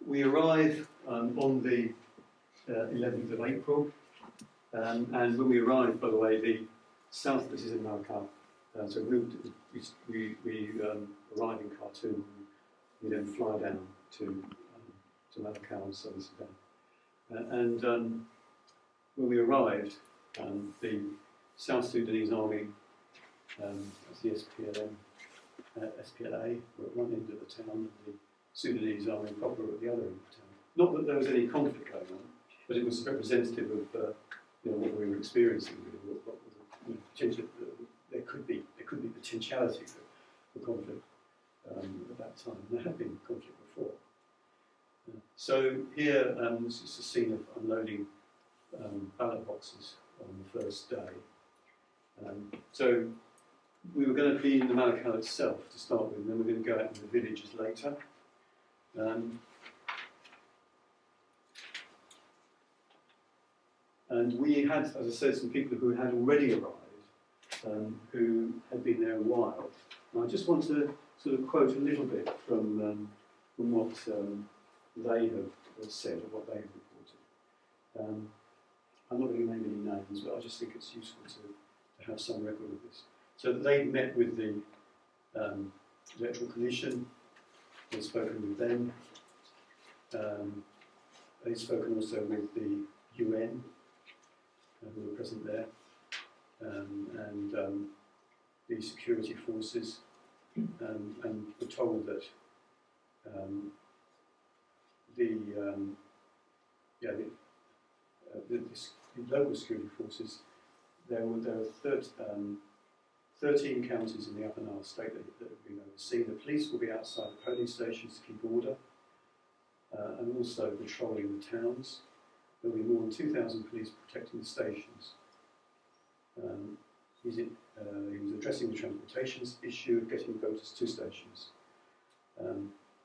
we arrive on the 11th of April, and when we arrived, by the way, this is in Malakal, so we arrive in Khartoum, we then fly down to Malakal in southern Sudan. And when we arrived, the South Sudanese army, that's the SPLA, were at one end of the town, and the Sudanese army proper at the other end of the town. Not that there was any conflict going on, but it was representative of what we were experiencing. What was potential, there could be potentiality for conflict at that time. There had been conflict before. So here, this is a scene of unloading ballot boxes on the first day. So we were going to be in the Malakal itself to start with, and then we're going to go out in the villages later. And we had, as I said, some people who had already arrived, who had been there a while. And I just want to sort of quote a little bit from what they have said, or what they have reported. I'm not going to name any names, but I just think it's useful to have some record of this. So they met with the Electoral Commission, they'd spoken with them, they'd spoken also with the UN, who were present there, and the security forces, and were told that the local security forces, there were 13 counties in the Upper Nile state that have been overseen. The police will be outside the polling stations to keep order, and also patrolling the towns. There will be more than 2,000 police protecting the stations. He was addressing the transportation issue of getting voters to stations.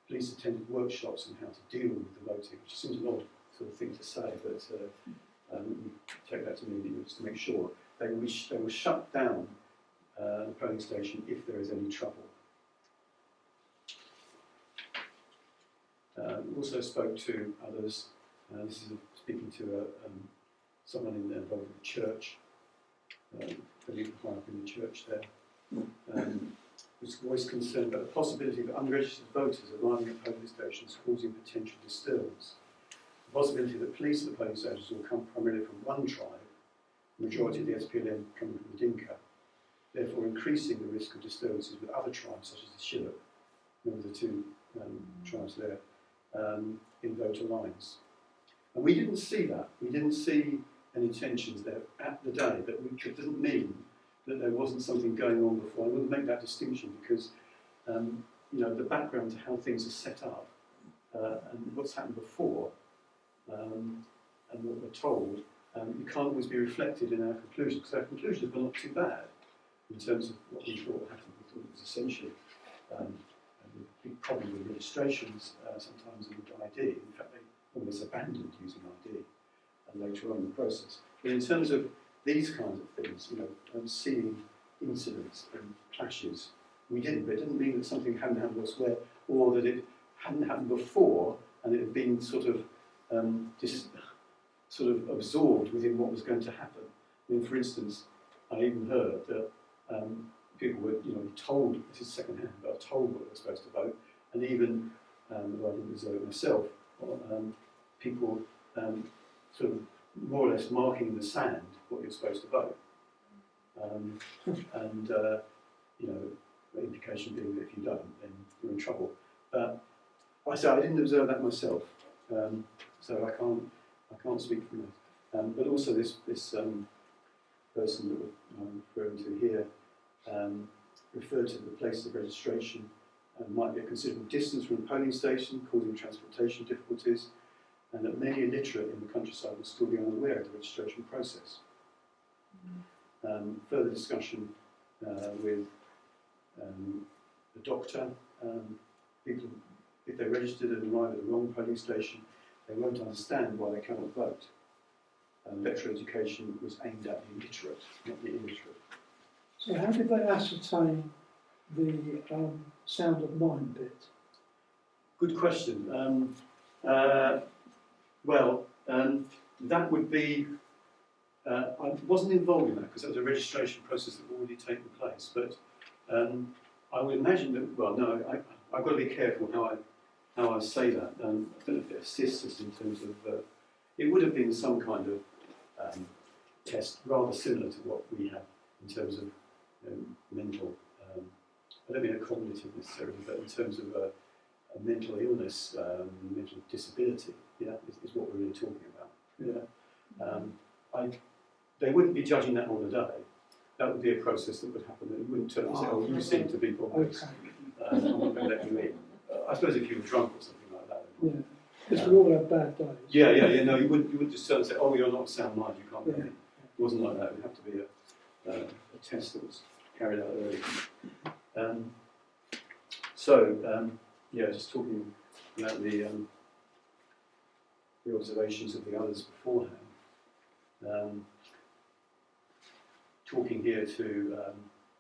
Police attended workshops on how to deal with the voting, which seems an odd sort of thing to say, but we take that to mean just to make sure they will shut down the polling station if there is any trouble. We also spoke to others. This is speaking to someone involved in the church, very high up in the church there. Was voiced concern about the possibility of unregistered voters arriving at polling stations causing potential disturbance. The possibility that police at the polling stations will come primarily from one tribe, the majority of the SPLM coming from the Dinka, therefore increasing the risk of disturbances with other tribes such as the Shilluk, remember the two tribes there, in voter lines. And we didn't see that. We didn't see any tensions there at the day, but it doesn't mean that there wasn't something going on before. I wouldn't make that distinction because the background to how things are set up and what's happened before and what we're told, you can't always be reflected in our conclusions, because our conclusions were not too bad in terms of what we thought happened. We thought it was essentially a big problem with registrations, sometimes with ID. In fact, they almost abandoned using ID later on in the process. But in terms of these kinds of things, seeing incidents and clashes, we didn't. But it didn't mean that something hadn't happened elsewhere, or that it hadn't happened before and it had been sort of absorbed within what was going to happen. I mean, for instance, I even heard that people were, told, this is second-hand, but told what they were supposed to vote, and even, though I didn't observe it myself, people sort of more or less marking in the sand what you're supposed to vote. The implication being that if you don't, then you're in trouble. But I didn't observe that myself, so I can't speak from that. But also this person that I'm referring to here referred to the place of registration might be a considerable distance from a polling station, causing transportation difficulties, and that many illiterate in the countryside will still be unaware of the registration process. Further discussion with the doctor. People, if they're registered and arrive at the wrong polling station, they won't understand why they cannot vote. Better education was aimed at the illiterate, not the illiterate. So how did they ascertain the sound of mind bit? Good question. Well, that would be. I wasn't involved in that because that was a registration process that had already taken place. But I would imagine that. Well, no, I've got to be careful how I say that. I don't know if it assists us in terms of. It would have been some kind of test rather similar to what we have in terms of mental. I don't mean a cognitive necessarily, but in terms of a mental illness, mental disability. Yeah, is what we're really talking about. Yeah. They wouldn't be judging that on the day. That would be a process that would happen. It wouldn't turn and say, "Oh, you seem to be bonkers. I'm not going to let you in." I suppose if you were drunk or something like that. Yeah, because we all have bad days. Yeah. No, you wouldn't just turn and say, "Oh, you're not sound mind. You can't get in." It wasn't like that. It would have to be a test that was carried out early. Just talking about the observations of the others beforehand. Talking here to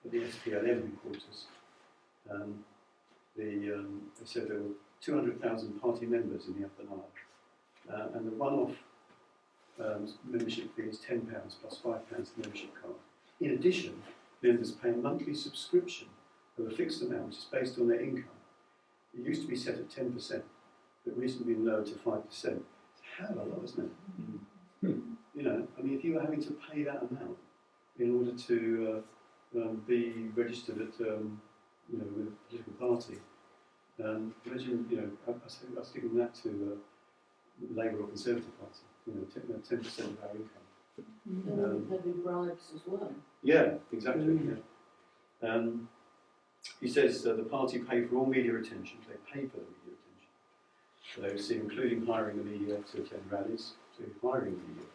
the SPLM headquarters, they said there were 200,000 party members in the Upper Nile, and the one-off membership fee is £10 plus £5 membership card. In addition, members pay a monthly subscription of a fixed amount which is based on their income. It used to be set at 10%, but recently been lowered to 5%. It's a hell of a lot, isn't it? You know, I mean, if you were having to pay that amount in order to be registered at, with a political party, imagine, I was thinking that to Labour or Conservative Party, 10% of our income. Heavy bribes as well. Yeah, exactly. Yeah. He says the party pay for all media attention. They pay for the media attention. So they receive, including hiring the media to attend rallies, to hiring the media.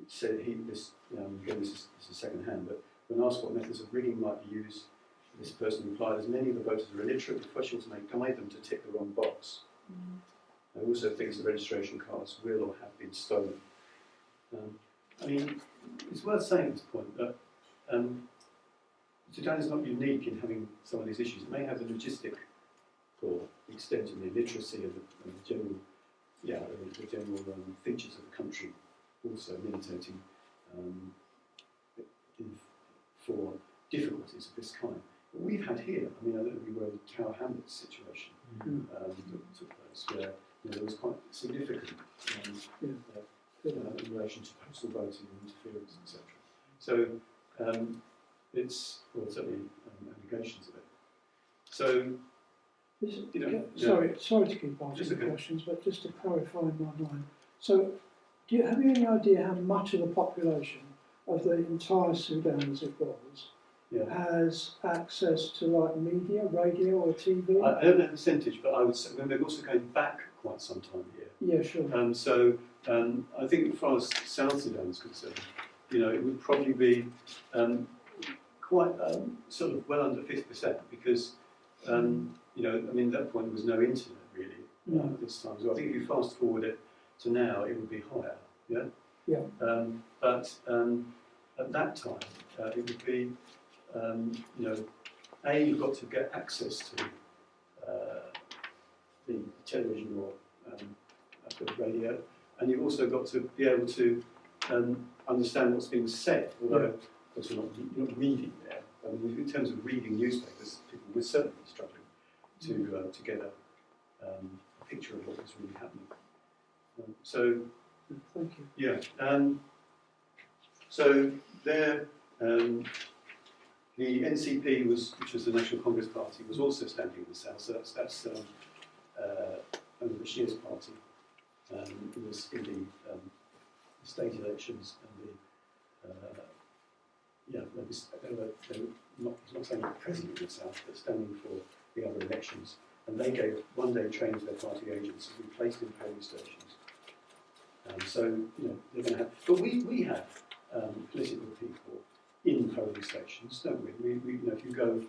Said again, this is second hand, but when asked what methods of rigging might be used, this person replied, as many of the voters are illiterate, the professionals may guide them to tick the wrong box. I also think the registration cards will or have been stolen. I mean, it's worth saying at this point that Sudan is not unique in having some of these issues. It may have the logistic or extent of the illiteracy of the general, the general features of the country also militating for difficulties of this kind. But we've had here, I mean, I don't know if you were in the Tower Hamlets situation that took place, where there was quite significant in relation to postal voting and interference, etc. So it's, well, certainly allegations of it. So, sorry to keep asking questions, but just to clarify in my mind. So, have you any idea how much of the population of the entire Sudan, as it was, has access to like media, radio or TV? I don't know the percentage, but I would say, they're also going back quite some time here. Yeah, sure. I think as far as South Sudan is concerned, it would probably be quite sort of well under 50%, because I mean, at that point there was no internet really at this time. So I think if you fast forward it to now, it would be higher. But at that time, it would be you've got to get access to the television or the radio, and you've also got to be able to understand what's being said, although you're not reading there. I mean, in terms of reading newspapers, people were certainly struggling to get a picture of what was really happening. Thank you. Yeah. So there, the NCP which was the National Congress Party, was also standing in the south. So that's under Bashir's party. It was in the state elections and they were not saying president in the south, but standing for the other elections. And they gave one-day training to their party agents to be placed in polling stations. So they're going to have. But we have political people in polling stations, don't we? If you go,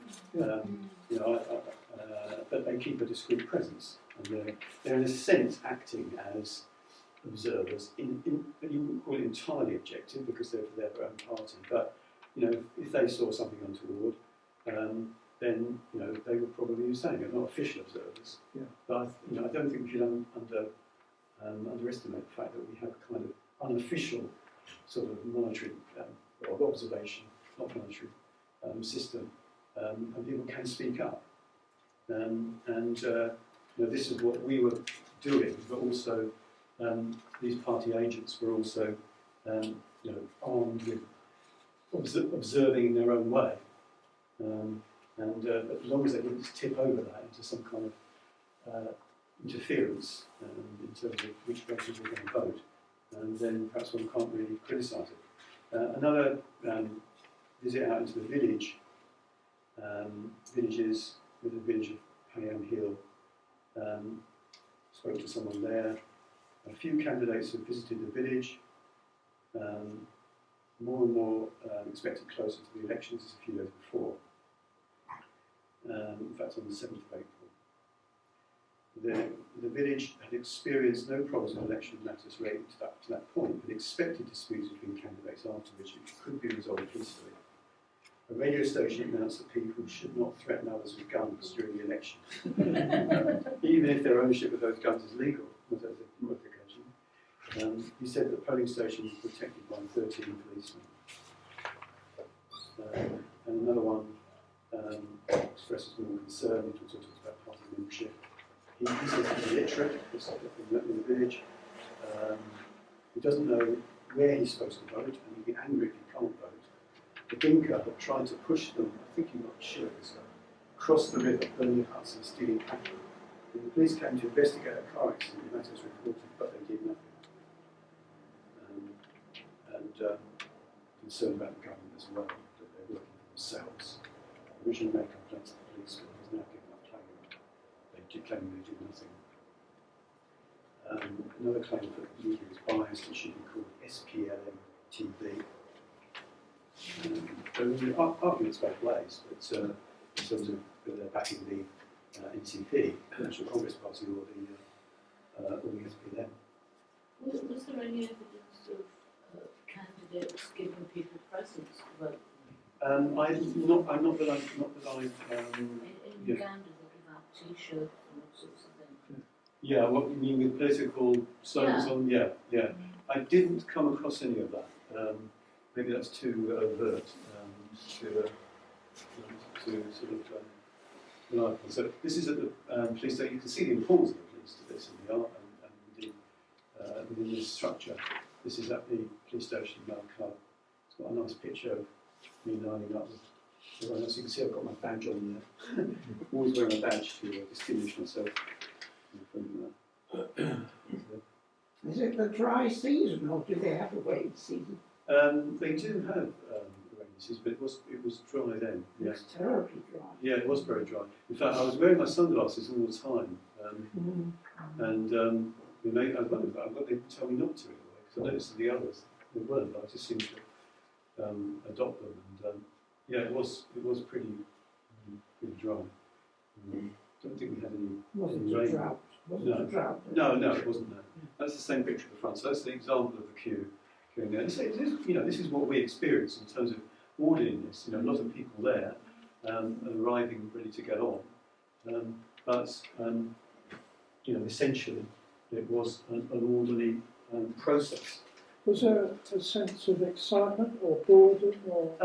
but they keep a discreet presence, and they're in a sense acting as observers. You wouldn't call it entirely objective because they're for their own party, but if they saw something untoward, then they would probably be saying they're not official observers. Yeah. But I don't think we should underestimate the fact that we have a kind of unofficial sort of monitoring or observation, not monitoring system, and people can speak up. This is what we were doing, but also these party agents were also armed with observing in their own way. As long as they didn't tip over that into some kind of interference in terms of which way people were going to vote, then perhaps one can't really criticise it. Another visit out into the village, villages with the village of Payam Hill, spoke to someone there. A few candidates have visited the village. More and more expected closer to the elections as a few days before. In fact, on the 7th of April. The village had experienced no problems with election matters relating to that point, but expected disputes between candidates afterwards which could be resolved peacefully. A radio station announced that people should not threaten others with guns during the election, even if their ownership of those guns is legal. Modification. He said that polling stations were protected by 13 policemen. And another one expresses more concern. He talks about party membership. He says he's illiterate in the village. He doesn't know where he's supposed to vote, and he'd be angry if he can't vote. The Dinka had tried to push them, I think he got a share of this stuff, across the river, burning huts and stealing cattle. And the police came to investigate a car accident, the matter was reported, but they did nothing. Concerned about the government as well, that they're working for themselves. Originally made complaints to the police, but he's now given up claiming. They claiming they did nothing. Another claim that the media is biased and should be called SPLM-TV. There are arguments both ways, but in terms of whether they're backing the NCP, the National Congress Party, or the SPLM. Was there any evidence of candidates giving people presents to vote? I'm not that I. In Uganda, they give out T-shirts and all sorts of things. Yeah, what you mean with political slogans on? Yeah. I didn't come across any of that. Maybe that's too overt to sort of reliable. So this is at the police station. You can see the importance of the police to this in the art and within this structure. This is at the police station in Malakal. It's got a nice picture of me lining up with everyone else. You can see I've got my badge on there. Always wearing a badge to distinguish myself from Is it the dry season, or do they have a rainy season? They do have rainy season, but it was dry then. Yeah. It's terribly dry. Yeah, it was very dry. In fact, I was wearing my sunglasses all the time, and I wondered about what they would tell me not to, because I noticed that the others they weren't. But I just seemed to adopt them, and it was pretty dry. Don't think we had any. Wasn't any a rain. drought? Wasn't a drought? No, it wasn't. No. That's the same picture at the front. So that's the example of the queue. This is what we experience in terms of orderliness. A lot of people there arriving ready to get on, but essentially it was an orderly process. Was there a sense of excitement or boredom or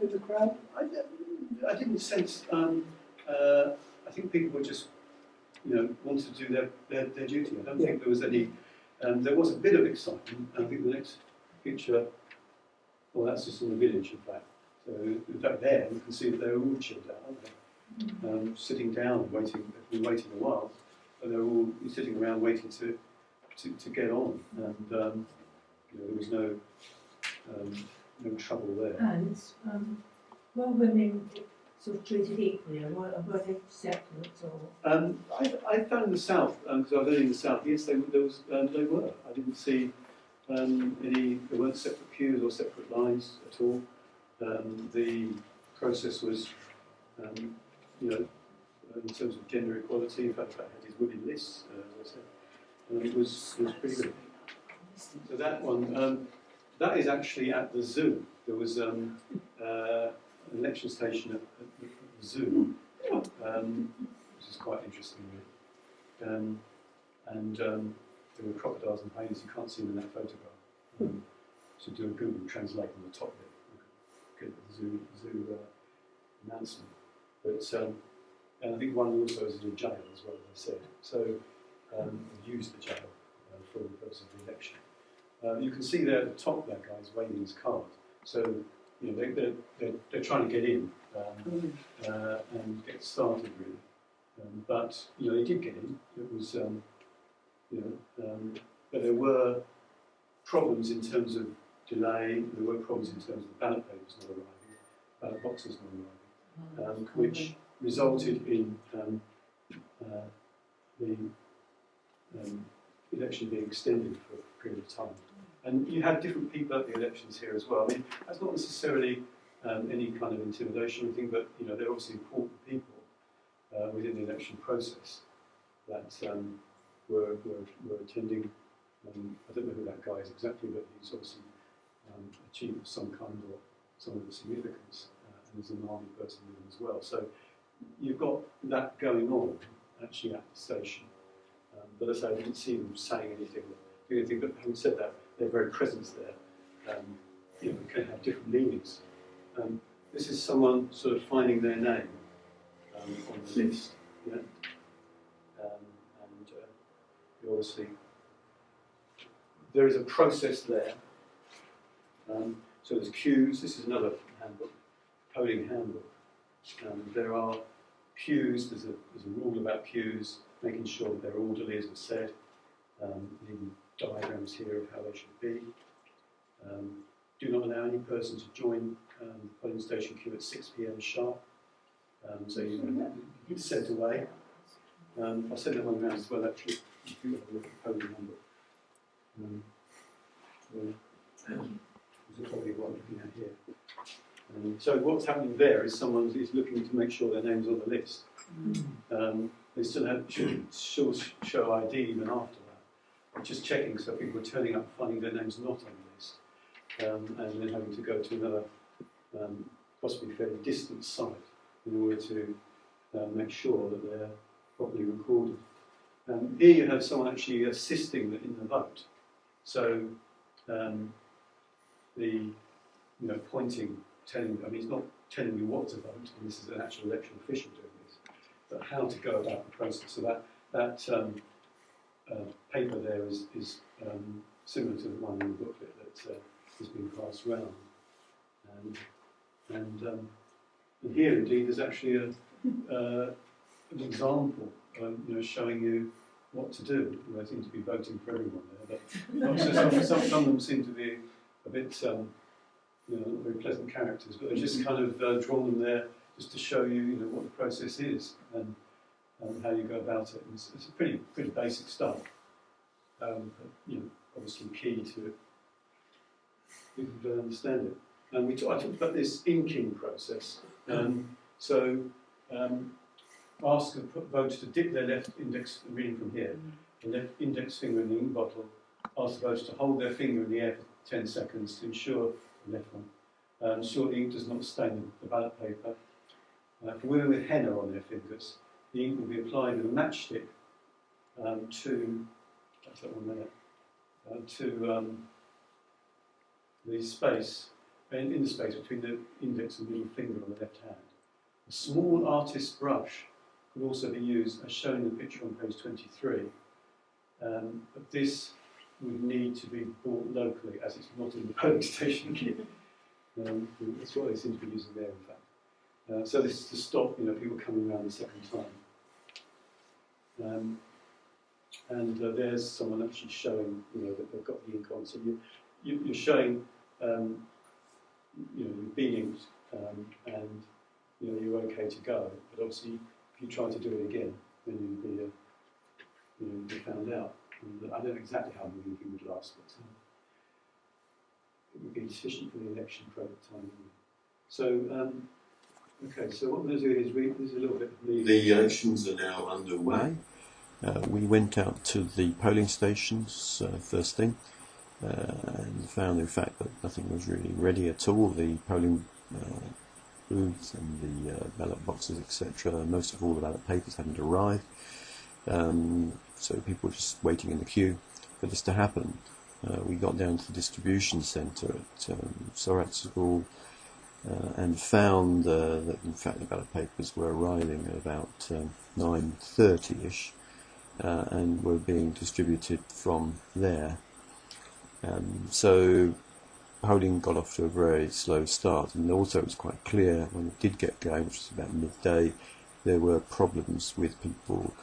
in the crowd? I didn't sense. I think people were just wanted to do their duty. I don't think there was any. There was a bit of excitement. I think the next picture, well, that's just in the village, in fact. So, in fact, there you can see that they're all chilled out, aren't they? Sitting down, waiting. They've been waiting a while, but they're all sitting around waiting to get on, and there was no trouble there. And were women sort of treated equally, or were they separate? Or I found in the south, because I was only in the south. Yes, they were. I didn't see any. There weren't separate pews or separate lines at all. The process was, in terms of gender equality. In fact, had his women lists, as I said, it was pretty good. So that one, that is actually at the zoo. There was an election station at the zoo, which is quite interesting, really. There were crocodiles and hyenas. You can't see them in that photograph. So do a Google Translate on the top bit, get the zoo announcement. But and I think one also is in a jail as well, as I said. So used the jail for the purpose of the election. You can see there at the top, that guy's waving his card. So they're trying to get in and get started, really. But they did get in. It was but there were problems in terms of delay. There were problems in terms of the ballot papers not arriving, ballot boxes not arriving, which resulted in the election being extended for a period of time. And you had different people at the elections here as well. I mean, that's not necessarily any kind of intimidation or anything, but they're obviously important people within the election process that were attending. I don't know who that guy is exactly, but he's obviously achieved some kind of some of the significance, and there's an army person with him as well. So you've got that going on actually at the station. But as I say, I didn't see them saying anything. But having said that, their very presence there can have different meanings. This is someone sort of finding their name on the list, and obviously there is a process there. So there's queues. This is another handbook, polling handbook. There are queues. There's a rule about queues, making sure that they're orderly, as I said. Even diagrams here of how they should be. Do not allow any person to join the polling station queue at 6 p.m. sharp. So you get sent away. I'll send that one around as well, actually, if you have a look at the polling handbook. This is probably what I'm looking at here. So what's happening there is someone is looking to make sure their name's on the list. They still should show ID even after that. I'm just checking, so people are turning up finding their name's not on the list, and then having to go to another, possibly fairly distant site in order to make sure that they're properly recorded. Here you have someone actually assisting in the vote. So pointing, telling, I mean, he's not telling you what to vote, and this is an actual election official doing this, but how to go about the process. So that paper there is similar to the one in the booklet that has been passed around. And here, indeed, there's actually an example, showing you what to do. They seem to be voting for everyone there, but some of them seem to be a bit, not very pleasant characters, but they've just kind of drawn them there just to show you, what the process is and how you go about it. And it's pretty basic stuff, but, obviously key to people to understand it. And I talked about this inking process. Ask the voter to dip their left index, reading from here, the left index finger in the ink bottle. Ask the voter to hold their finger in the air for 10 seconds to ensure the left one. Ensure the ink does not stain the ballot paper. For women with henna on their fingers, the ink will be applied with a matchstick to the space, in the space between the index and middle finger on the left hand. A small artist's brush could also be used, as shown in the picture on page 23. But this would need to be bought locally, as it's not in the polling station kit. That's what they seem to be using there, in fact. So this is to stop, people coming around the second time. There's someone actually showing, that they've got the ink on. So you're showing, you've been inked, and you're okay to go. But obviously, if you try to do it again, then you'd be found out. And I don't know exactly how long the inking would last, but it would be sufficient for the election for time. So, okay. So what I'm going to do is read. There's a little bit of the. The elections are now underway. We went out to the polling stations first thing, and found, in fact, that nothing was really ready at all. The polling booths and the ballot boxes, etc. Most of all, the ballot papers hadn't arrived, so people were just waiting in the queue for this to happen. We got down to the distribution centre at Sorat School and found that in fact the ballot papers were arriving at about 9:30ish and were being distributed from there. So polling got off to a very slow start, and also it was quite clear when it did get going, which was about midday, there were problems with people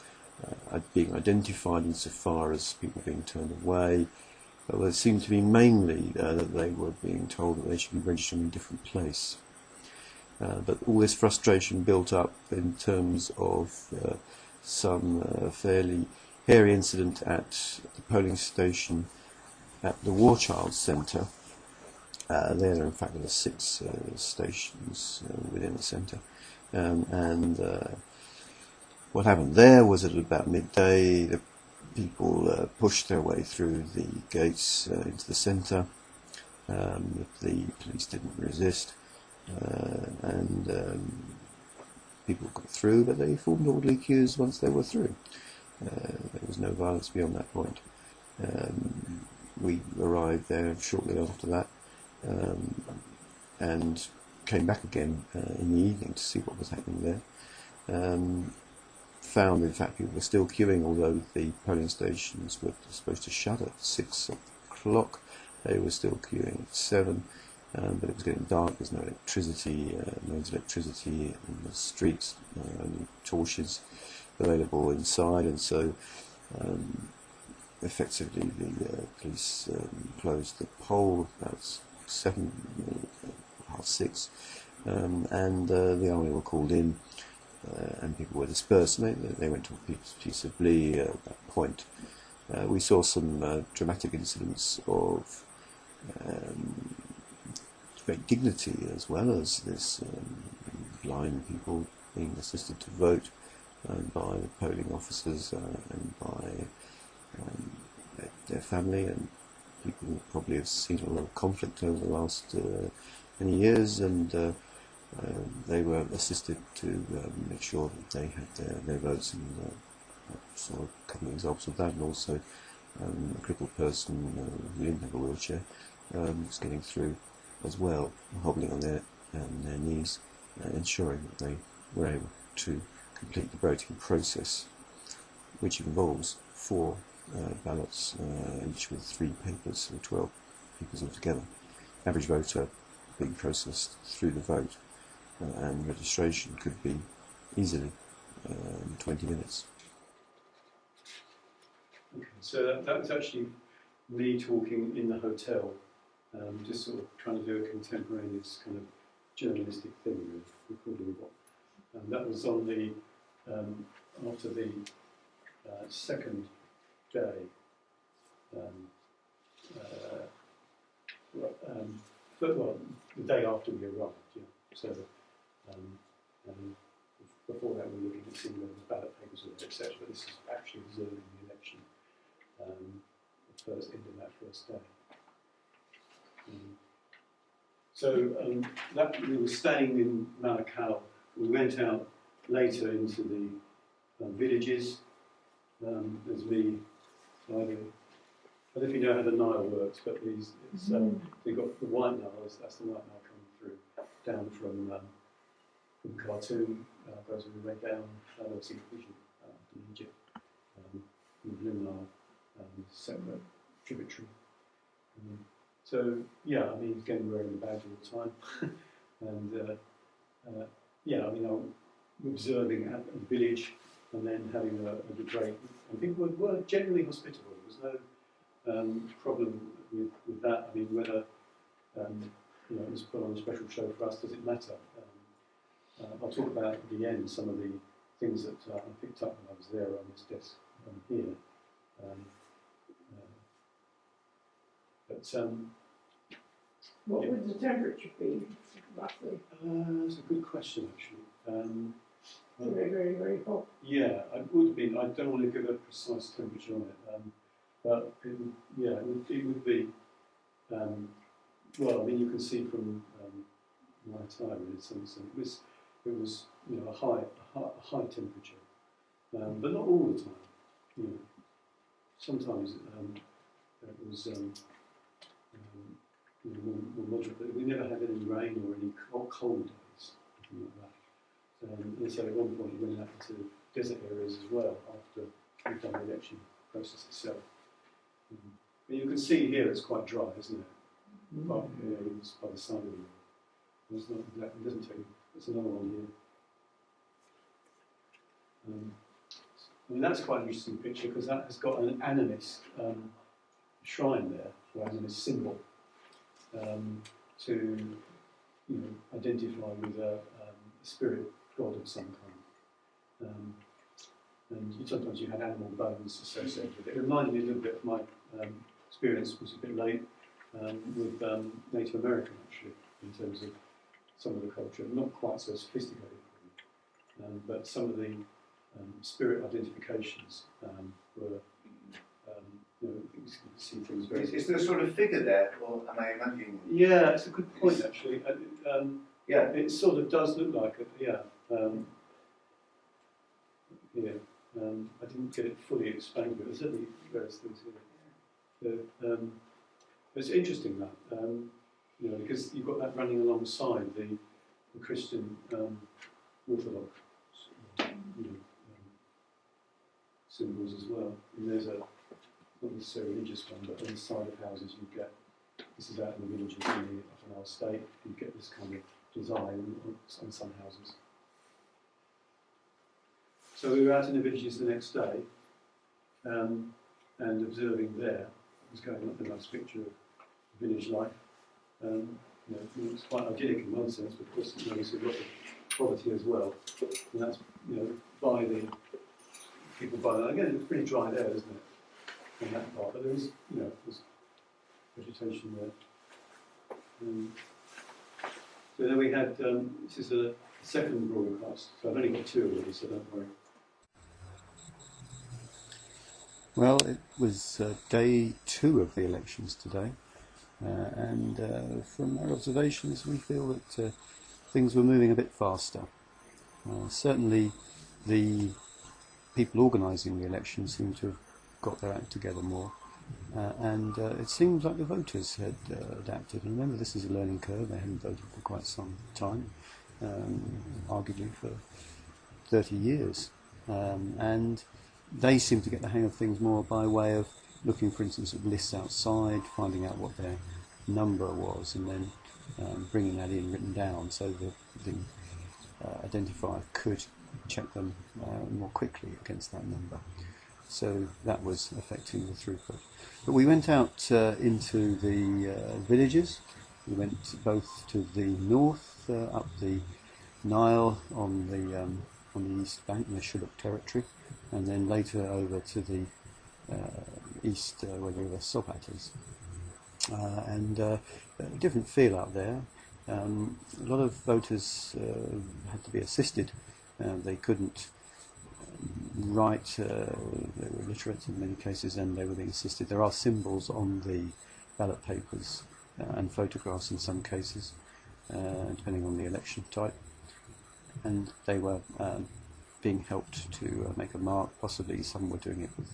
being identified insofar as people being turned away. But it seemed to be mainly that they were being told that they should be registered in a different place. But all this frustration built up in terms of some fairly hairy incident at the polling station at the War Child Centre. There, in fact, there were 6 stations within the centre. What happened there was at about midday, the people pushed their way through the gates into the centre. The police didn't resist, and people got through, but they formed orderly queues once they were through. There was no violence beyond that point. We arrived there shortly after that, and came back again in the evening to see what was happening there. Found, in fact, people were still queuing, although the polling stations were supposed to shut at 6 o'clock. They were still queuing at 7, but it was getting dark. There's no electricity, in the streets, only torches available inside, and so effectively the police closed the poll about 7, half 6, and the army were called in. And people were dispersed, and they went to a piece of Blee at that point. We saw some dramatic incidents of great dignity, as well as this blind people being assisted to vote by the polling officers and by their family, and people probably have seen a lot of conflict over the last many years, and they were assisted to make sure that they had their votes, and saw a couple of examples of that, and also a crippled person who didn't have a wheelchair was getting through as well, hobbling on their knees, ensuring that they were able to complete the voting process, which involves 4 ballots, each with 3 papers, so 12 papers altogether. Average voter being processed through the vote, and registration could be easily 20 minutes. Okay, so that was actually me talking in the hotel, just sort of trying to do a contemporaneous kind of journalistic thing with recording what. That was on the after the second day. The day after we arrived, yeah. So, before that, we were looking at seeing whether the ballot papers were there, etc. But this is actually observing the election, the end of that first day. That we were staying in Malakal. We went out later into the villages. There's I don't know if you know how the Nile works, but they've got the White Nile. That's the White Nile coming through down from Khartoum, goes all the way down. Obviously, vision from Egypt. The Blue Nile, separate tributary. So yeah, I mean, again, we're in the bag all the time, and yeah, I mean, I'm observing at a village and then having a debate, and people were generally hospitable. There was no problem with that. I mean, whether it was put on a special show for us, does it matter? I'll talk about at the end some of the things that I picked up when I was there on this desk here. What would the temperature be, roughly? That's a good question, actually. Very, very, very hot. Yeah, it would be. I don't want to give a precise temperature on it, but it would be. Well, I mean, you can see from my time in some sense. It was a high temperature, but not all the time. Sometimes it was more moderate. But we never had any rain or any cold days, anything like that. And so at one point we went out into desert areas as well after we've done the election process itself. But you can see here it's quite dry, isn't it? But it's by the side of the river. It's not exactly, it doesn't take. There's another one here. That's quite an interesting picture because that has got an animist shrine there, or animist symbol, to identify with a spirit god of some kind. And sometimes you had animal bones associated with it. It reminded me a little bit of my experience, was a bit late, with Native American, actually, in terms of some of the culture. Not quite so sophisticated, but some of the spirit identifications were, you can see things very... Is there a sort of figure there, or am I imagining? Yeah, it's a good point, actually. Yeah, it sort of does look like it, yeah. I didn't get it fully explained, but there's certainly various things here. It's interesting that, because you've got that running alongside the Christian Orthodox symbols as well. And there's not necessarily religious one, but on the side of houses you get, this is out in the villages in our state, you get this kind of design on some houses. So we were out in the villages the next day and observing there. It was going up a nice picture of village life. It's quite idyllic in one sense, but of course you see a lot of poverty as well. And that's by the people by that. Again, it's pretty dry there, isn't it? In that part, but there is there's vegetation there. So then we had this is a second broadcast. So I've only got two already, so don't worry. Well, it was day 2 of the elections today, and from our observations we feel that things were moving a bit faster. Certainly the people organising the election seem to have got their act together more, and it seems like the voters had adapted. And remember, this is a learning curve. They hadn't voted for quite some time, arguably for 30 years, and they seem to get the hang of things more by way of looking, for instance, at lists outside, finding out what their number was, and then bringing that in written down so that the identifier could check them more quickly against that number. So that was affecting the throughput. But we went out into the villages. We went both to the north, up the Nile on the east bank in the Shilluk territory, and then later over to the east where the river Sobat is. And a different feel out there. A lot of voters had to be assisted. They couldn't write, they were illiterate in many cases, and they were being assisted. There are symbols on the ballot papers and photographs in some cases, depending on the election type. And they were being helped to make a mark. Possibly some were doing it with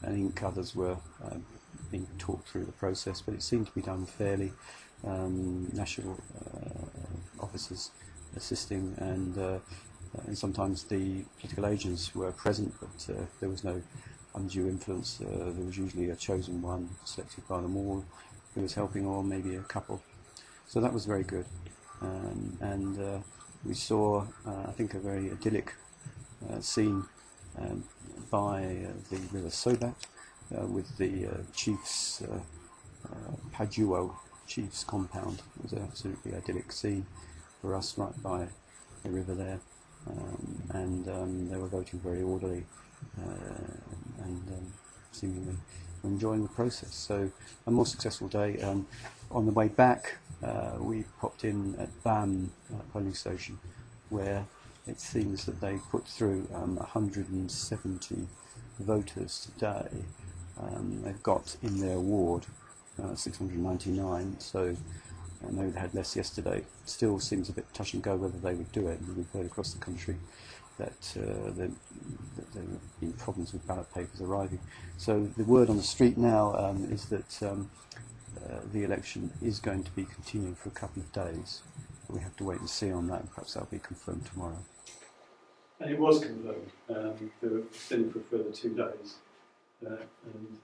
an ink, others were being taught through the process, but it seemed to be done fairly. National officers assisting, and sometimes the political agents were present, but there was no undue influence. There was usually a chosen one selected by them all who was helping, or maybe a couple. So that was very good. And we saw, I think, a very idyllic scene by the river Sobat with the chief's Paduo chief's compound. It was an absolutely idyllic scene for us, right by the river there, and they were voting very orderly and seemingly enjoying the process. So a more successful day. On the way back, we popped in at BAM polling station, where it seems that they put through 170 voters today. They've got in their ward 699, so I know they had less yesterday. Still seems a bit touch and go whether they would do it. And we've heard across the country that there have been problems with ballot papers arriving. So the word on the street now is that the election is going to be continuing for a couple of days. But we have to wait and see on that, and perhaps that'll be confirmed tomorrow. And it was confirmed. They were extended for a further 2 days, and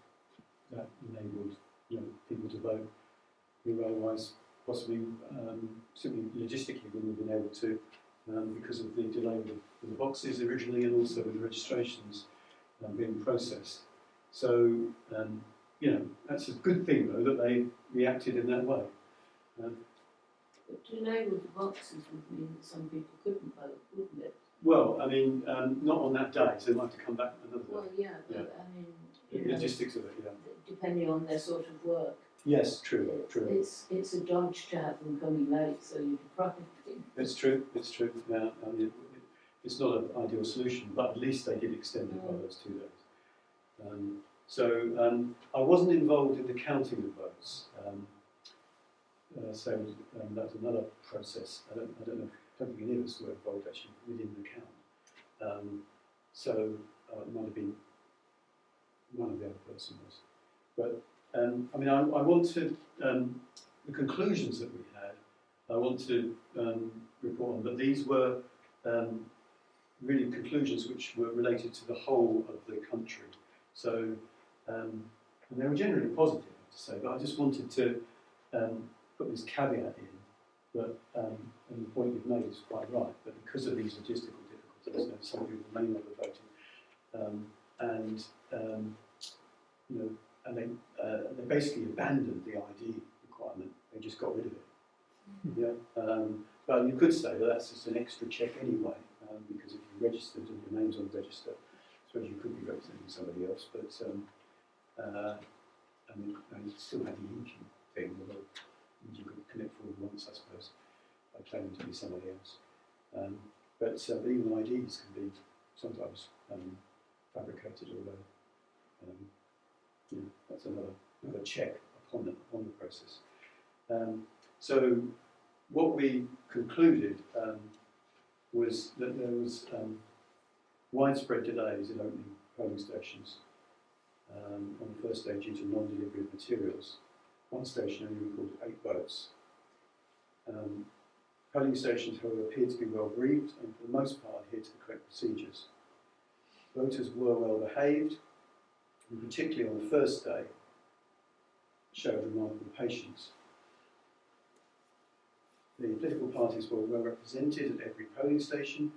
that enabled people to vote who otherwise possibly simply logistically wouldn't have been able to, because of the delay with the boxes originally and also with the registrations being processed. So, that's a good thing though that they reacted in that way. But delay with the boxes would mean that some people couldn't vote, wouldn't it? Well, I mean, not on that day, so they might have to come back another day. Well, yeah, but I mean, The logistics of it, depending on their sort of work. Yes, true. It's a dodge to have them coming late, so you could probably. It's true. Yeah, I mean, it's not an ideal solution, but at least they did extend it by those 2 days. So I wasn't involved in the counting of votes. So that's another process. I don't know. I don't think any of us were involved actually within the count. So it might have been one of the other person was. But I mean, I want to the conclusions that we had. I want to report on, but these were really conclusions which were related to the whole of the country. So, and they were generally positive, I have to say. But I just wanted to put this caveat in. But and the point you've made is quite right. But because of these logistical difficulties, some people may not have voted, and they basically abandoned the ID requirement. They just got rid of it. Yeah. But you could say that that's just an extra check anyway, because if you registered and your name's on the register, I suppose you could be representing somebody else. But you still had the inking thing, although you could connect forward once, I suppose, by claiming to be somebody else. But even IDs can be sometimes fabricated, although that's another check upon the process. So what we concluded was that there was widespread delays in opening polling stations on the first day due to non-delivery of materials. One station only recorded 8 votes. Polling stations, however, appeared to be well briefed and for the most part adhered to the correct procedures. Voters were well behaved, and particularly on the first day, showed remarkable patience. The political parties were well represented at every polling station,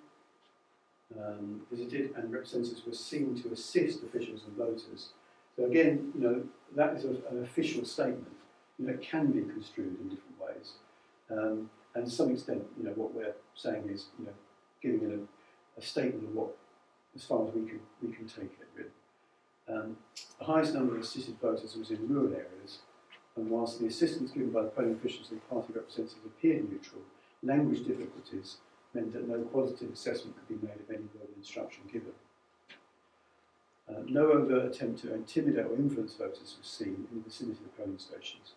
visited, and representatives were seen to assist officials and voters. So again, that is an official statement. It can be construed in different ways, and to some extent, what we're saying is, giving it a statement of what, as far as we can take it, really. The highest number of assisted voters was in rural areas, and whilst the assistance given by the polling officials and party representatives appeared neutral, language difficulties meant that no qualitative assessment could be made of any verbal instruction given. No overt attempt to intimidate or influence voters was seen in the vicinity of the polling stations.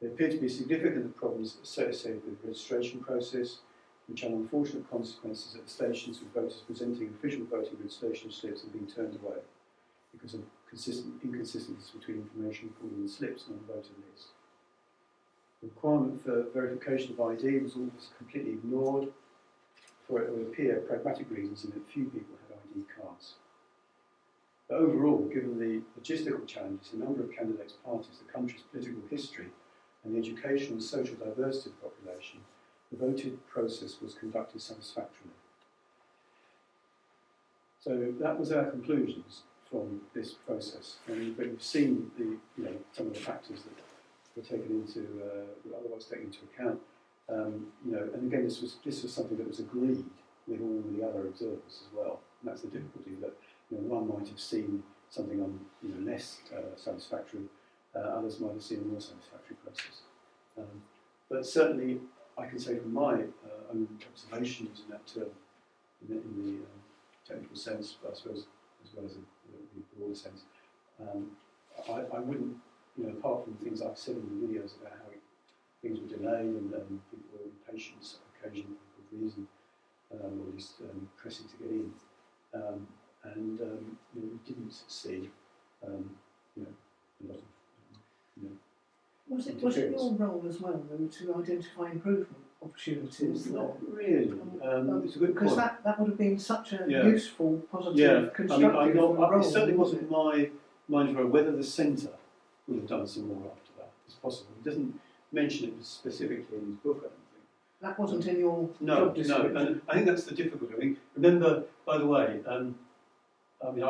There appeared to be significant problems associated with the registration process, which had unfortunate consequences at the stations with voters presenting official voting registration slips and being turned away because of inconsistencies between information recorded in the slips and on the voter list. The requirement for verification of ID was almost completely ignored, for it would appear pragmatic reasons in that few people had ID cards. But overall, given the logistical challenges, the number of candidates' parties, the country's political history, and the educational and social diversity of the population, the voting process was conducted satisfactorily. So that was our conclusions from this process. But you've seen some of the factors that were taken into, otherwise taken into account. And again, this was something that was agreed with all the other observers as well. And that's the difficulty that one might have seen something on less satisfactory. Others might have seen a more satisfactory process. But certainly, I can say from my own observations in that term, in the technical sense, but I suppose as well as the broader sense, I wouldn't, apart from things I've said in the videos about things were delayed and people were impatient occasionally for good reason, or at least pressing to get in. We didn't see a lot of Was it your role as well, though, to identify improvement opportunities? Not really. It's a good because point. that would have been such a useful, positive, constructive role. It certainly wasn't my role. Whether the centre would have done some more after that is possible. He doesn't mention it specifically in his book, I don't think. That wasn't in your job description. No, and I think that's the difficulty. I mean, remember, by the way, I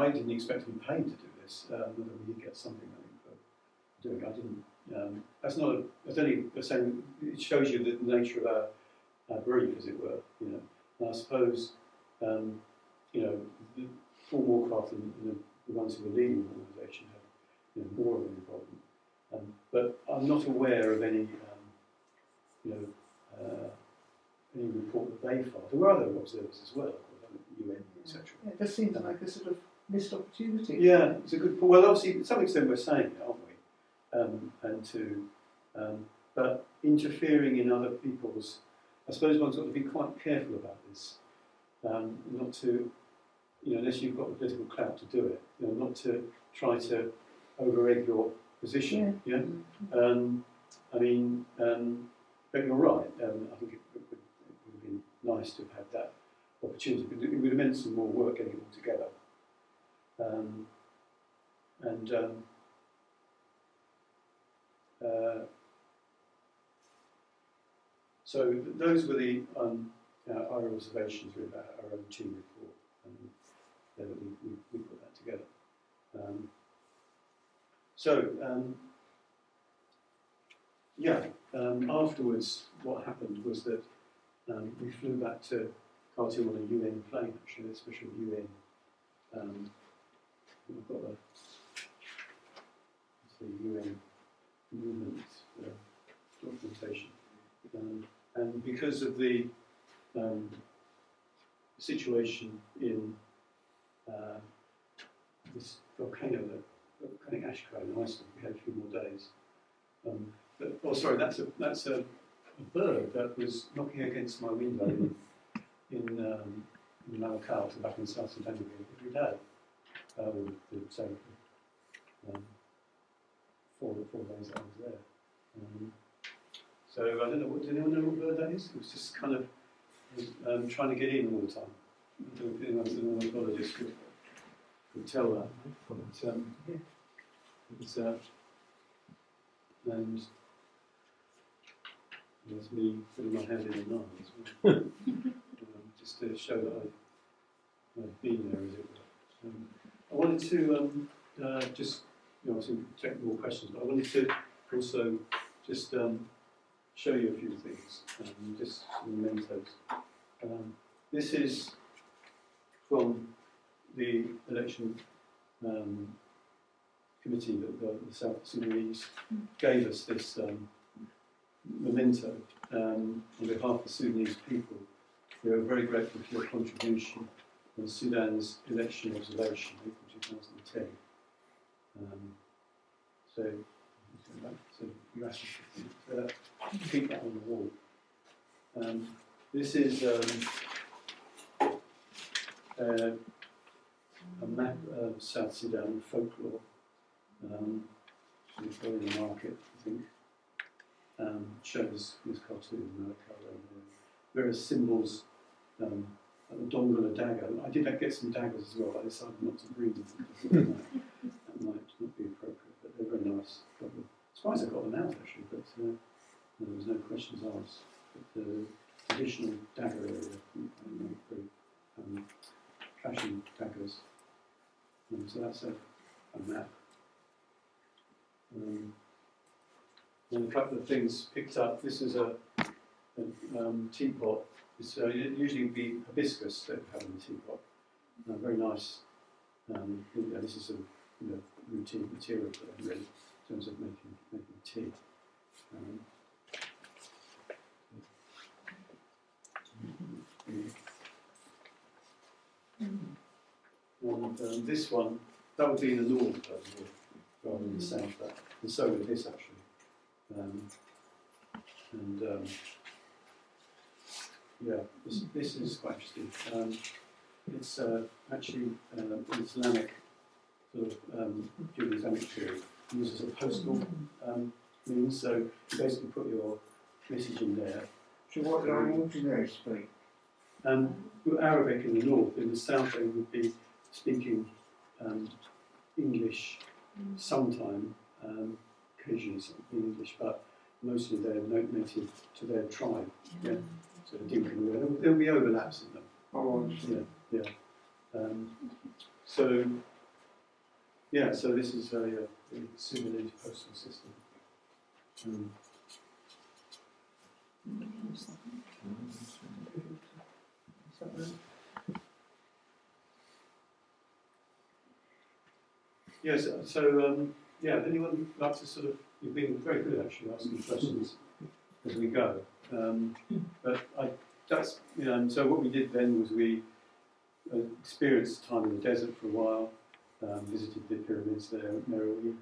didn't expect to be paid to do this. Whether we get something, I think, for doing it. I didn't. That's only saying it shows you the nature of our brief, as it were. And I suppose the Paul Moorcraft and the ones who were leading the organisation have more of an involvement. But I'm not aware of any any report that they filed. There were other observers as well, the UN, etc. Yeah, it just seems like a sort of missed opportunity. Yeah, it's a good point. Well, obviously, to some extent we're saying it, aren't we? But interfering in other people's, I suppose one's got to be quite careful about this, not to, unless you've got the political clout to do it, not to try to over-egg your position. Yeah. But you're right. I think it would have been nice to have had that opportunity. But it would have meant some more work getting it all together. So those were our observations with our own team report, that we put that together. Afterwards, what happened was that we flew back to Khartoum on a UN plane, actually, a special UN. We've got the UN movement documentation. And because of the situation in this volcano, the volcanic ash cone in Iceland, we had a few more days. That's a bird that was knocking against my window in Malakal, back in South Sudan, every day. So 4 days that I was there. So I don't know. Does anyone know what bird that is? It was just kind of trying to get in all the time. I don't know if anyone, an ornithologist could tell that. And there's me putting my hand in the nine as well, just to show that I've been there, as it were. I wanted to obviously take more questions, but I wanted to also just show you a few things, just some mementos. This is from the election committee that the South Sudanese gave us this memento on behalf of the Sudanese people. We are very grateful for your contribution in Sudan's election observation, April 2010. So you asked to keep that on the wall. This is a map of South Sudan folklore. It's in the market, I think. Shows this cartoon, Malakal over there. Various symbols, like the dongle and a dagger. I did get some daggers as well. I decided not to breed them. That might not be appropriate, but they're very nice. I'm surprised I got them out actually, but there was no questions asked. But the traditional dagger area, very fashion daggers. So that's a map. And a couple of things picked up. This is a teapot. It's usually would be hibiscus that you have in the teapot. Very nice. This is a routine material for them, really, in terms of making tea. And this one, that would be in the north, rather than the south. And so would this actually. And this is quite interesting. It's actually an Islamic sort of during the Islamic period, used as a postal means. So you basically put your message in there. So what language do they speak? Arabic in the north. In the south, they would be speaking English sometime, occasionally something in English, but mostly they're native to their tribe. Yeah. So there'll be overlaps in them. Oh, Yeah. So this is a Sudanese postal system. Yes. If anyone likes to sort of, you've been very good actually asking questions as we go. So what we did then was we experienced time in the desert for a while, visited the pyramids there at Meroe,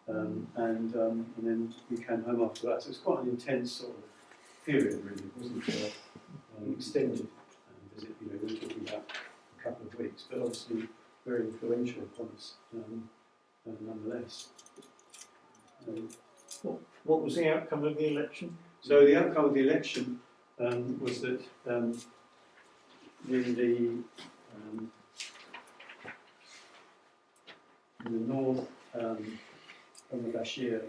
and then we came home after that. So it's quite an intense sort of period, really. It wasn't an extended visit. We were talking about a couple of weeks, but obviously very influential upon us nonetheless. What was the outcome of the election? So the outcome of the election was that in the north, Omar Bashir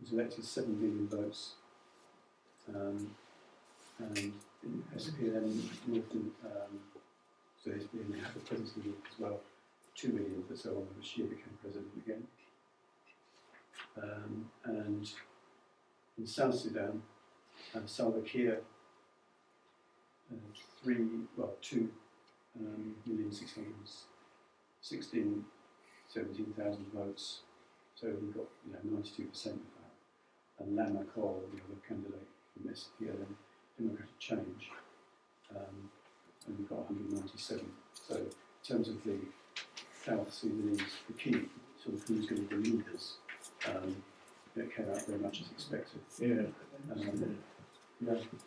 was elected 7 million votes, and SPLM Northern, so SPLM had the presidency as well, 2 million, but so Omar Bashir became president again. And in South Sudan, Salva Kiir, 17,000 votes. So we got 92% of that. And Malakal, the other candidate from SPLM, Democratic Change, and we got 197. So in terms of the South Sudanese, the key sort of who's going to be leaders, it came out very much as expected. Interesting.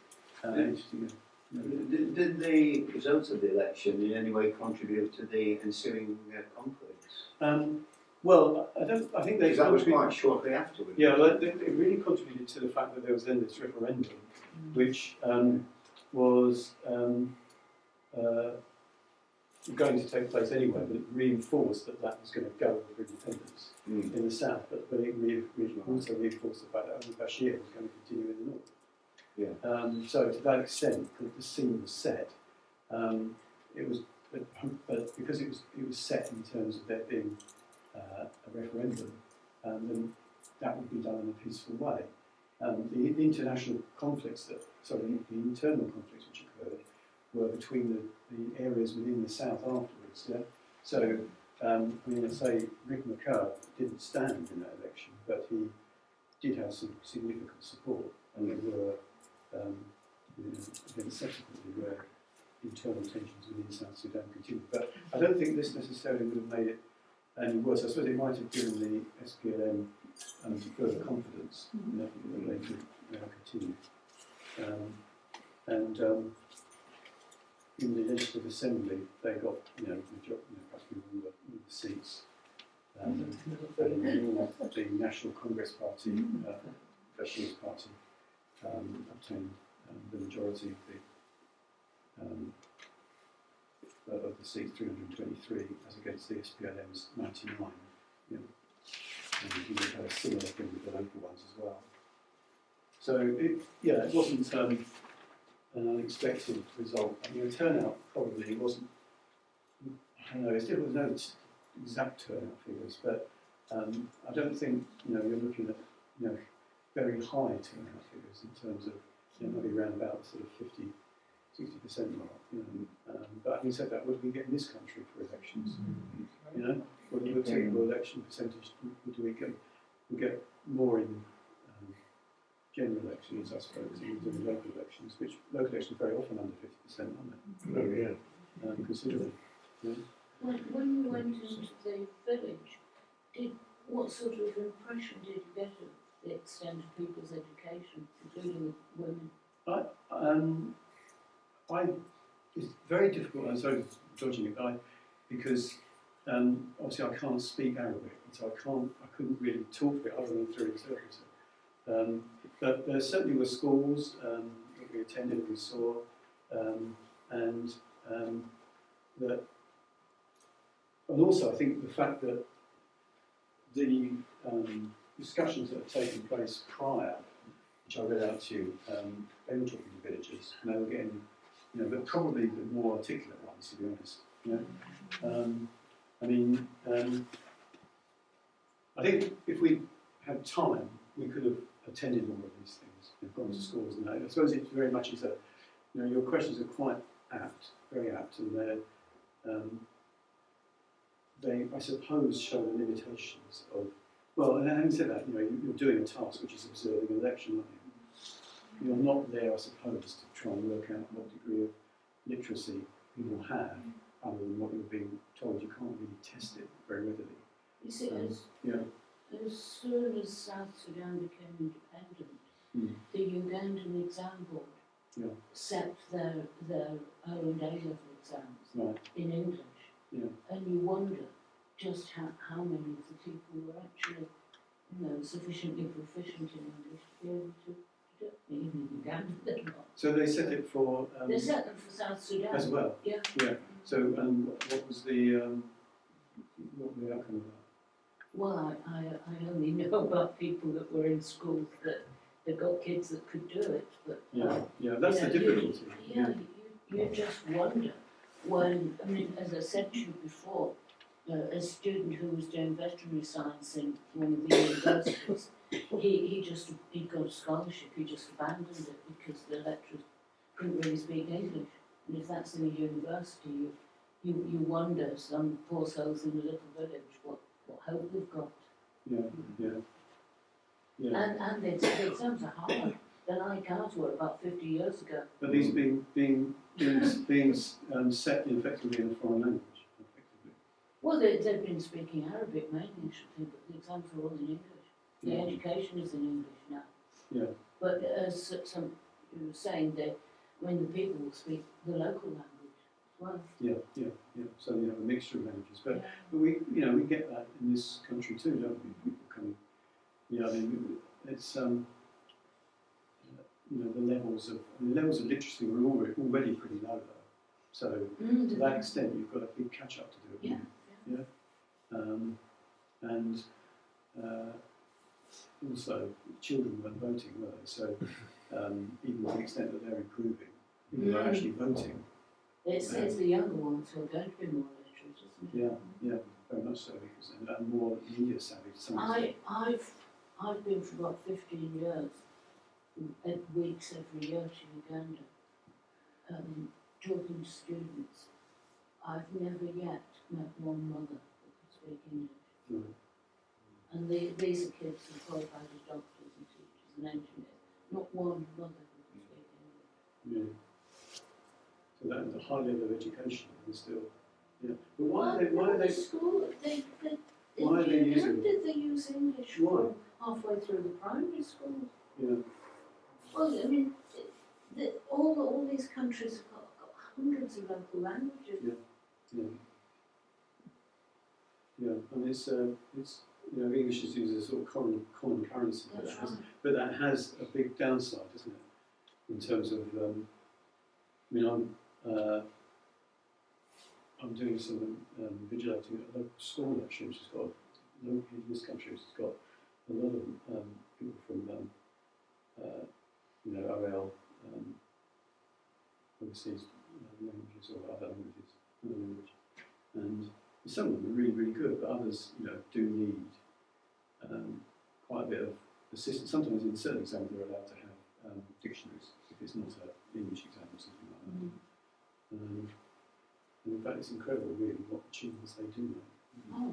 Did the results of the election in any way contribute to the ensuing conflicts? Well, I think they. That was quite shortly afterwards. Yeah, it really contributed to the fact that there was then this referendum, which was going to take place anyway, but it reinforced that was going to go for independence in the south, but it also reinforced the fact that Omar Bashir was going to continue in the north. Yeah. So to that extent, the scene was set. It was, but because it was set in terms of there being a referendum, then that would be done in a peaceful way. The international conflicts the internal conflicts which occurred were between the areas within the south afterwards. Yeah. So I say Rick McCarr didn't stand in that election, but he did have some significant support, and there were again subsequently where internal tensions within South Sudan continued. But I don't think this necessarily would have made it any worse. I suppose it might have given the SPLM further confidence that they could continue. In the Legislative Assembly, they got practically all the seats. And the National Congress Party, Bashir's party, obtained the majority of the seats, 323, as against the SPLM's 99. And he had a similar thing with the local ones as well. So it wasn't an unexpected result. I mean, the turnout probably wasn't. I don't know. There was no exact turnout figures, but I don't think you're looking at very high turnout figures in terms of maybe around about sort of 50-60% mark. But having said that, what do we get in this country for elections? What do you typical election percentage do we get? We get more in general elections, I suppose, than local elections, which local elections are very often under 50%, aren't they? Oh, yeah. Considerably. Yeah. When you went into the village, what sort of impression did you get the extent of people's education, including women? It's very difficult, and sorry dodging it, because obviously I can't speak Arabic, and so I couldn't really talk to it other than through an interpreter. But there certainly were schools that we attended, we saw, and also I think the fact that the discussions that have taken place prior, which I read out to you, they were talking to villagers, and they were getting, but probably the more articulate ones, to be honest. I think if we had time, we could have attended all of these things, gone to schools and that. I suppose it very much is that, your questions are quite apt, very apt, and they, I suppose, show the limitations of, well, and having said that, you're doing a task which is observing an election, aren't you? You're not there, I suppose, to try and work out what degree of literacy people have, other than what you're being told. You can't really test it very readily. You see, as soon as South Sudan became independent, the Ugandan exam board set their own A-level exams in English, and you wonder just how many of the people were actually, sufficiently proficient in English to be able to do it. Even in Uganda, they're not. So they set it for. They set them for South Sudan as well. Yeah. Yeah. So, what was the outcome of that? Well, I only know about people that were in schools that got kids that could do it, but that's the difficulty. You just wonder when, as I said to you before, a student who was doing veterinary science in one of the universities, he got a scholarship. He just abandoned it because the lecturers couldn't really speak English, and if that's in a university, you wonder, some poor souls in a little village, what hope they've got. And the exams are hard. They're like ours were about 50 years ago. But these being set effectively in a foreign language, effectively. Well, they've been speaking Arabic mainly, I should think, but the exams are all in English. The education is in English now. Yeah. But as some you were saying, when the people will speak the local language. Well, yeah. So you have a mixture of languages, but we get that in this country too, don't we? People coming, it's the levels of literacy were already pretty low though. So to that extent, you've got a big catch up to do. And also children weren't voting, were they? So even to the extent that they're improving, people are actually voting. It's the younger ones who are going to be more literate, isn't it? Yeah, very much so, because and more media savvy. I've been for about 15 years, weeks every year to Uganda, talking to students. I've never yet met one mother that could speak English. And these are kids who are qualified as doctors and teachers and engineers. Not one mother who can speak English. So that is a high level of education, and still, But why are they school? Why are they using? Did they use English from halfway through the primary school? Well, all these countries have got hundreds of local languages. And it's English is used as a sort of common currency, but that has a big downside, doesn't it? In terms of, I'm doing some vigilating at a local school actually, which has got in this country, which has got a lot of people from OL overseas languages or other languages, and some of them are really, really good, but others, do need quite a bit of assistance. Sometimes in certain exams they're allowed to have dictionaries if it's not an English exam or something like that. And in fact, it's incredible, really, what achievements they do make.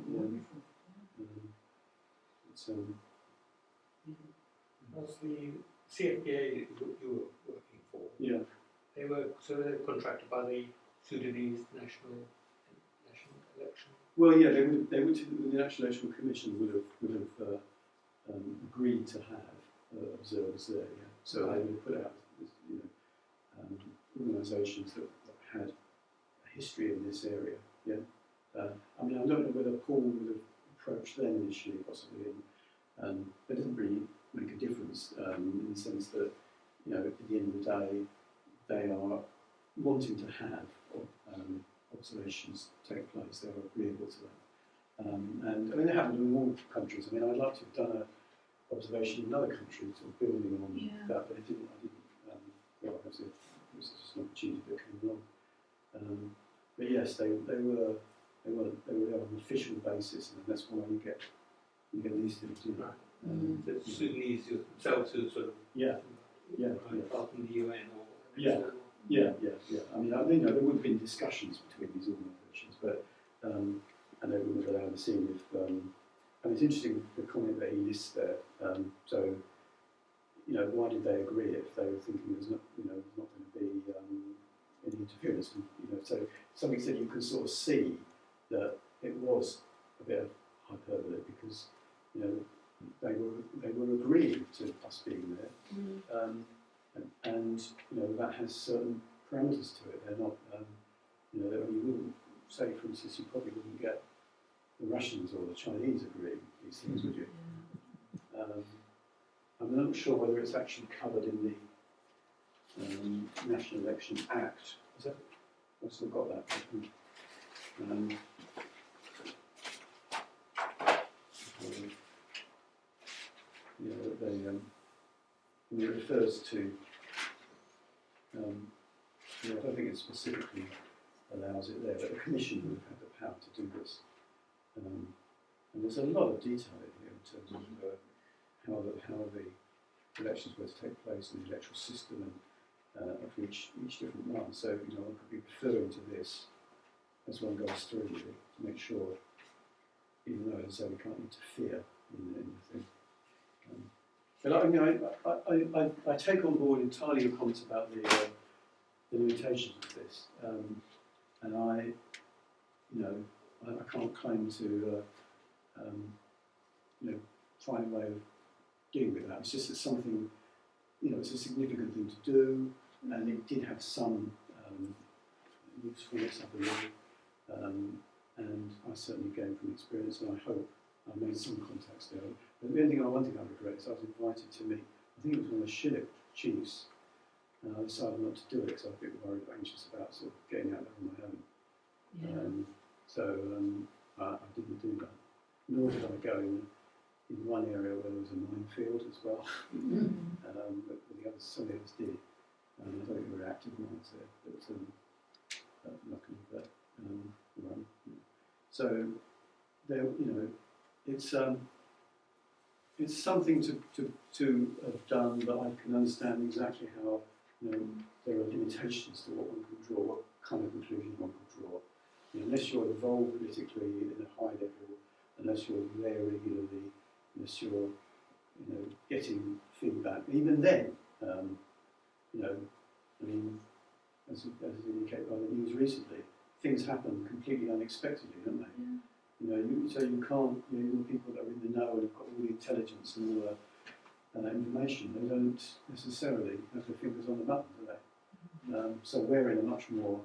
Wonderful. Was the CFPA you were working for? Yeah. They were contracted by the Sudanese national election. Well, yeah, they would. The National Electoral Commission would have agreed to have observers there. Yeah. So they would put out, you know, organisations that had a history in this area. Yeah. I mean, I don't know whether Paul would have approached them initially, possibly, but it doesn't really make a difference in the sense that, you know, at the end of the day, they are wanting to have observations take place. They are agreeable to that. And I mean, they happen in all countries. I mean, I'd like to have done an observation in another country, sort of building on that, but I didn't well, it was just an opportunity that came along. But yes, they were there on an official basis, and that's why you get these things. You know. The Sudanese themselves who sort of apart from the UN or yeah. I mean, you know, there would have been discussions between these organisations, but and they wouldn't have allowed the scene if. And it's interesting the comment that he lists there. So, you know, why did they agree if they were thinking there's not, you know, not going to be any interference? And, you know, so to some extent you can sort of see that it was a bit of hyperbole because, you know, they were agreeing to us being there, and you know that has certain parameters to it. They're not, you know, you wouldn't say, for instance, you probably wouldn't get the Russians or the Chinese agreeing these things, would you? I'm not sure whether it's actually covered in the National Elections Act. Is that? I've still got that. You know, it refers to. You know, I don't think it specifically allows it there, but the Commission would have had the power to do this. And there's a lot of detail in here in terms of how the elections were to take place and the electoral system and of each different one. So, you know, I could be referring to this as one goes through really, to make sure, even though as I say we can't interfere in the thing. But I mean, I take on board entirely your comments about the limitations of this, and I, you know, I can't claim to, you know, find a way of dealing with that. It's just that something, you know, it's a significant thing to do, and it did have some usefulness, I believe, and I certainly gained from experience, and I hope I made some contacts there. But the only thing I regret is I was invited to meet, I think it was one of the Shillip chiefs, and I decided not to do it because I was a bit worried, anxious about sort of getting out there on my own. I didn't do that. Nor did I go in one area where there was a minefield as well. But some of the others did. I don't think there were active mines there, but luckily, right. So there, you know, it's something to have done, but I can understand exactly how, you know, there are limitations to what one can draw, what kind of conclusion one can draw. You know, unless you're involved politically in a high level, unless you're there regularly, unless you're, you know, getting feedback. Even then, you know, I mean, as indicated by the news recently, things happen completely unexpectedly, don't they? Yeah. You know, so you can't, you know, the people that are in the know and have got all the intelligence and all the information, they don't necessarily have their fingers on the button, do they? So we're in a much more,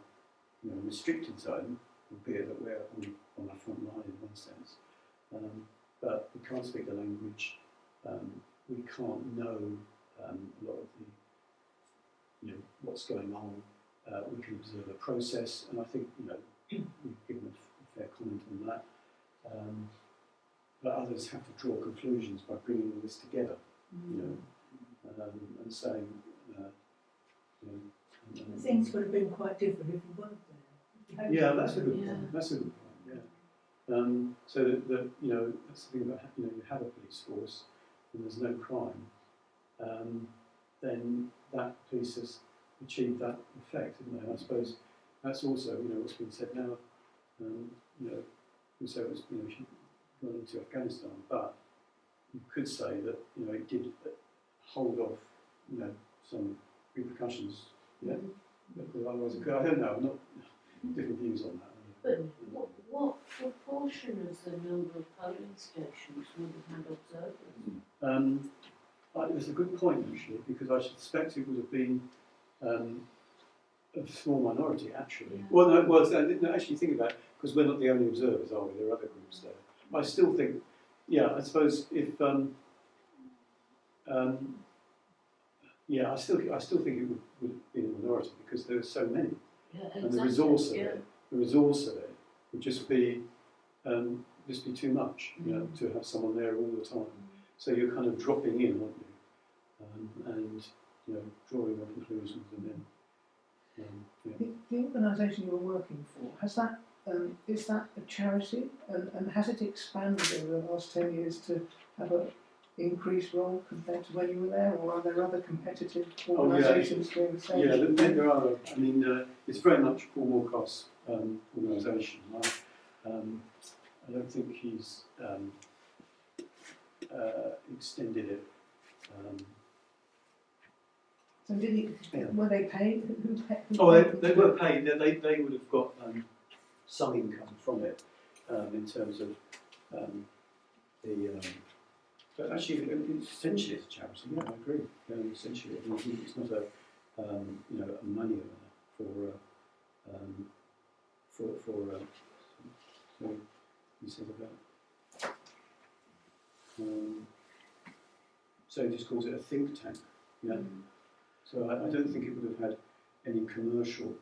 you know, restricted zone, albeit that we're on the front line in one sense. But we can't speak the language. We can't know a lot of the, you know, what's going on. We can observe a process, and I think, you know, we've given a fair comment on that. But others have to draw conclusions by bringing all this together, you know, and saying, you know, Things would have been quite different if we weren't there. Yeah, that's a good point. That's a good point. Yeah. So that you know, that's the thing about, you know, you have a police force and there's no crime, then that police has achieved that effect, isn't it? I suppose that's also, you know, what's been said now. You know, we say it was, you know, she got into Afghanistan, but you could say that, you know, it did hold off, you know, some repercussions. Yeah. But otherwise, I don't know. I'm not different views on that. But what proportion of the number of polling stations would have had observers? It's a good point actually, because I suspect it would have been a small minority actually. Yeah. Well, no, actually think about it, because we're not the only observers, are we? There are other groups there. I still think, yeah, I suppose if, I still think it would have been a minority because there are so many, Yeah, and exactly. the resource of it would just be too much, you know, to have someone there all the time. So you're kind of dropping in, aren't you? And you know, drawing your conclusions, and then. The organisation you're working for, has that is that a charity, and has it expanded over the last 10 years to have an increased role compared to when you were there, or are there other competitive organisations doing the same? Yeah, there are. I mean, it's very much Paul Moorcock's organisation. I don't think he's extended it. So were they paid? Who They were paid. They would have got some income from it in terms of but actually, essentially, it's a charity. Yeah, I agree. Essentially, it's not a money earner for so he said about. So he just calls it a think tank. Yeah. So I don't think it would have had any commercial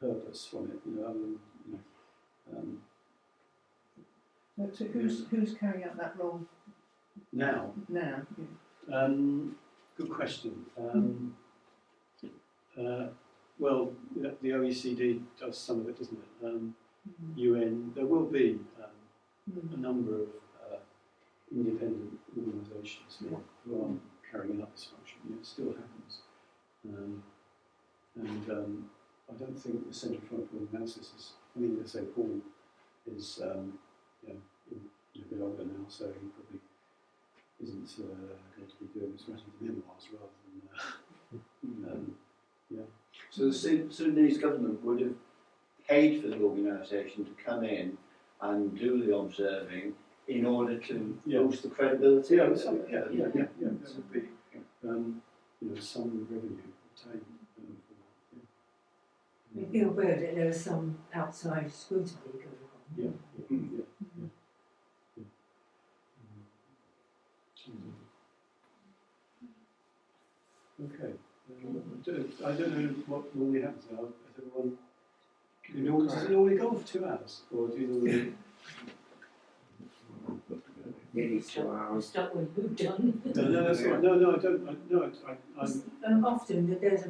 purpose from it, you know, other than, you know. So who's carrying out that role Now. now? Good question. Well, the OECD does some of it, doesn't it? UN. There will be a number of independent organisations who are carrying out this function. You know, it still happens. I don't think the Centre for Polling Analysis is. I mean, let's say Paul is, a bit older now, so he probably isn't going to be doing his writing memoirs rather than. So the Sudanese government would have paid for the organisation to come in and do the observing in order to boost the credibility. There would be some revenue obtained. Be aware that there is some outside scrutiny going on. Okay. I don't know what normally happens now. Does it normally go on for 2 hours, or do you normally? Nearly 2 hours. Start when we've done. No, that's all right. No, I don't. Often there's a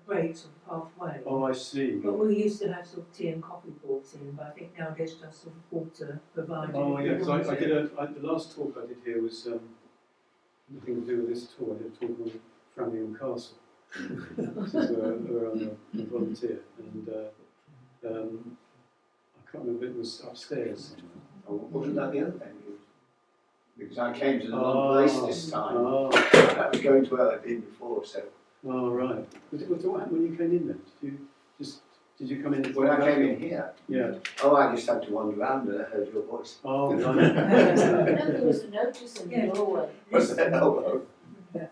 break sort of halfway. Oh, I see. But we used to have sort of tea and coffee brought in, but I think now there's just sort of water provided. Oh, yeah, because I did the last talk I did here was nothing to do with this at all. I did a talk on Framingham Castle. This is where I'm a volunteer, and I can't remember, it was upstairs. Oh, wasn't that the other thing? Because I came to the wrong place this time. I was going to where I'd been before, so. Oh, right. What happened when you came in then? Did you come in? When I came in here? Yeah. Oh, I just had to wander around and I heard your voice. Oh, right. No, there was a notice in the doorway. Was there? Oh, Yeah.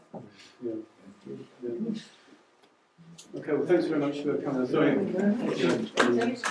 Okay, well, thanks very much for coming. Sorry. Thanks.